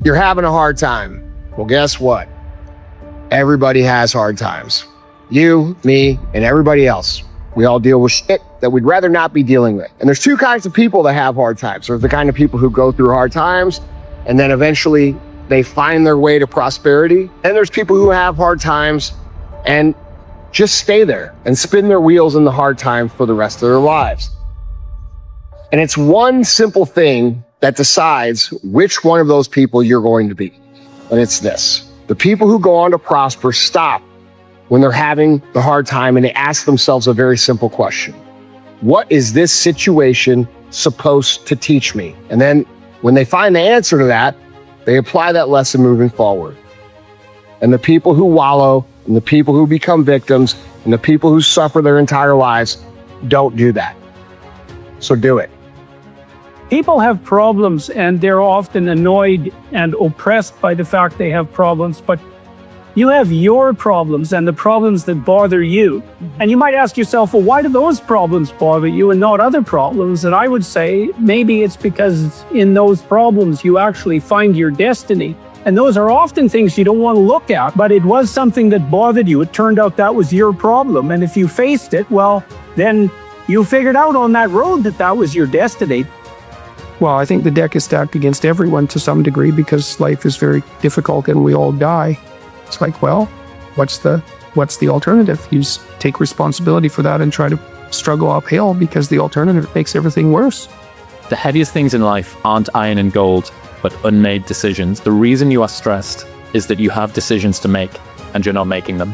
You're having a hard time. Well, guess what? Everybody has hard times. You, me, and everybody else. We all deal with shit that we'd rather not be dealing with. And there's two kinds of people that have hard times. There's the kind of people who go through hard times and then eventually they find their way to prosperity. And there's people who have hard times and just stay there and spin their wheels in the hard time for the rest of their lives. And it's one simple thing that decides which one of those people you're going to be. And it's this: the people who go on to prosper stop when they're having the hard time and they ask themselves a very simple question. What is this situation supposed to teach me? And then when they find the answer to that, they apply that lesson moving forward. And the people who wallow, and the people who become victims, and the people who suffer their entire lives don't do that. So do it. People have problems and they're often annoyed and oppressed by the fact they have problems, but you have your problems and the problems that bother you. And you might ask yourself, well, why do those problems bother you and not other problems? And I would say maybe it's because in those problems you actually find your destiny. And those are often things you don't want to look at, but it was something that bothered you. It turned out that was your problem. And if you faced it, well, then you figured out on that road that that was your destiny. Well, I think the deck is stacked against everyone to some degree because life is very difficult and we all die. It's like, well, what's the alternative? You just take responsibility for that and try to struggle uphill because the alternative makes everything worse. The heaviest things in life aren't iron and gold, but unmade decisions. The reason you are stressed is that you have decisions to make and you're not making them.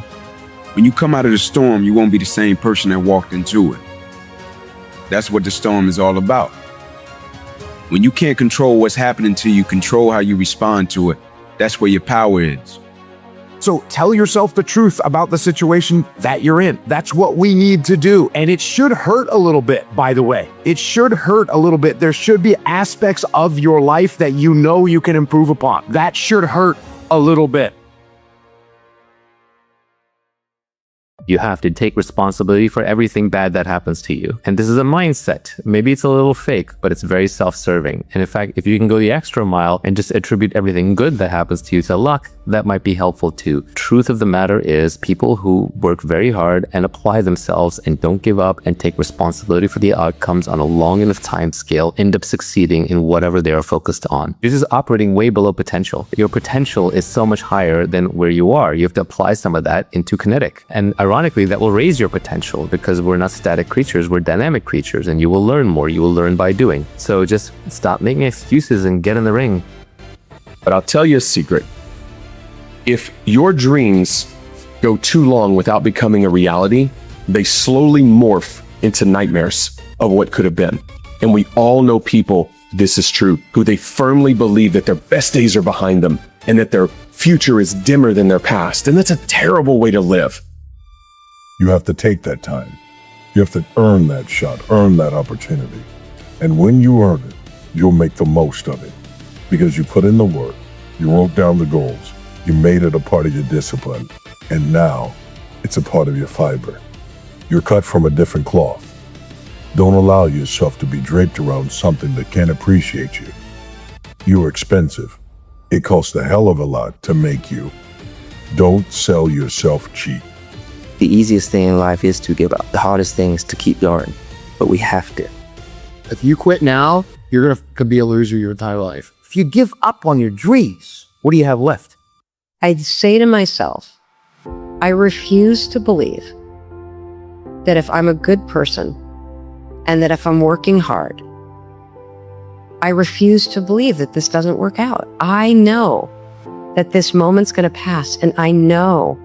When you come out of the storm, you won't be the same person that walked into it. That's what the storm is all about. When you can't control what's happening to you, control how you respond to it. That's where your power is. So tell yourself the truth about the situation that you're in. That's what we need to do. And it should hurt a little bit, by the way. It should hurt a little bit. There should be aspects of your life that you know you can improve upon. That should hurt a little bit. You have to take responsibility for everything bad that happens to you. And this is a mindset. Maybe it's a little fake, but it's very self-serving. And in fact, if you can go the extra mile and just attribute everything good that happens to you to luck, that might be helpful too. Truth of the matter is, people who work very hard and apply themselves and don't give up and take responsibility for the outcomes on a long enough time scale end up succeeding in whatever they are focused on. This is operating way below potential. Your potential is so much higher than where you are. You have to apply some of that into kinetic. And ironically, that will raise your potential because we're not static creatures, we're dynamic creatures, and you will learn more. You will learn by doing. So just stop making excuses and get in the ring. But I'll tell you a secret. If your dreams go too long without becoming a reality, they slowly morph into nightmares of what could have been. And we all know people, this is true, who they firmly believe that their best days are behind them and that their future is dimmer than their past. And that's a terrible way to live. You have to take that time. You have to earn that shot, earn that opportunity. And when you earn it, you'll make the most of it because you put in the work, you wrote down the goals, you made it a part of your discipline, and now it's a part of your fiber. You're cut from a different cloth. Don't allow yourself to be draped around something that can't appreciate you. You are expensive. It costs a hell of a lot to make you. Don't sell yourself cheap. The easiest thing in life is to give up. The hardest thing is to keep going, but we have to. If you quit now, you're gonna be a loser your entire life. If you give up on your dreams, what do you have left? I'd say to myself, I refuse to believe that if I'm a good person and that if I'm working hard, I refuse to believe that this doesn't work out. I know that this moment's gonna pass, and I know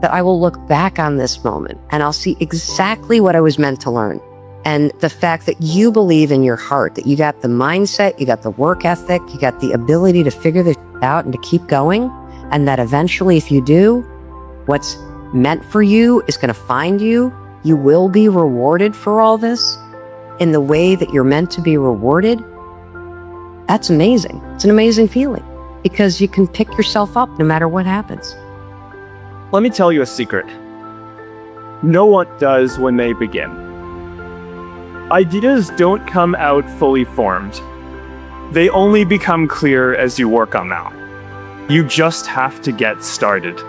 that I will look back on this moment and I'll see exactly what I was meant to learn. And the fact that you believe in your heart, that you got the mindset, you got the work ethic, you got the ability to figure this out and to keep going, and that eventually if you do, what's meant for you is going to find you. You will be rewarded for all this in the way that you're meant to be rewarded. That's amazing. It's an amazing feeling because you can pick yourself up no matter what happens. Let me tell you a secret. No one does when they begin. Ideas don't come out fully formed. They only become clear as you work on them. You just have to get started.